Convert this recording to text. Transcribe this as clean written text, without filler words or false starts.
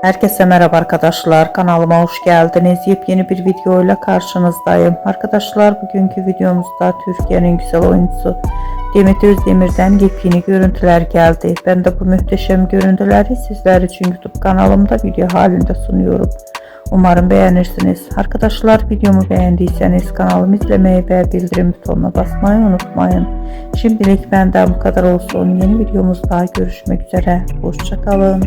Herkese merhaba arkadaşlar, kanalıma hoş geldiniz. Yepyeni bir video ile karşınızdayım. Arkadaşlar, bugünkü videomuzda Türkiye'nin güzel oyuncusu Demet Özdemir'den yepyeni görüntüler geldi. Ben de bu muhteşem görüntüleri sizler için YouTube kanalımda video halinde sunuyorum. Umarım beğenirsiniz. Arkadaşlar, videomu beğendiyseniz kanalımı izlemeyi ve bildirim butonuna basmayı unutmayın. Şimdilik benden bu kadar olsun. Yeni videomuzda görüşmek üzere. Hoşça kalın.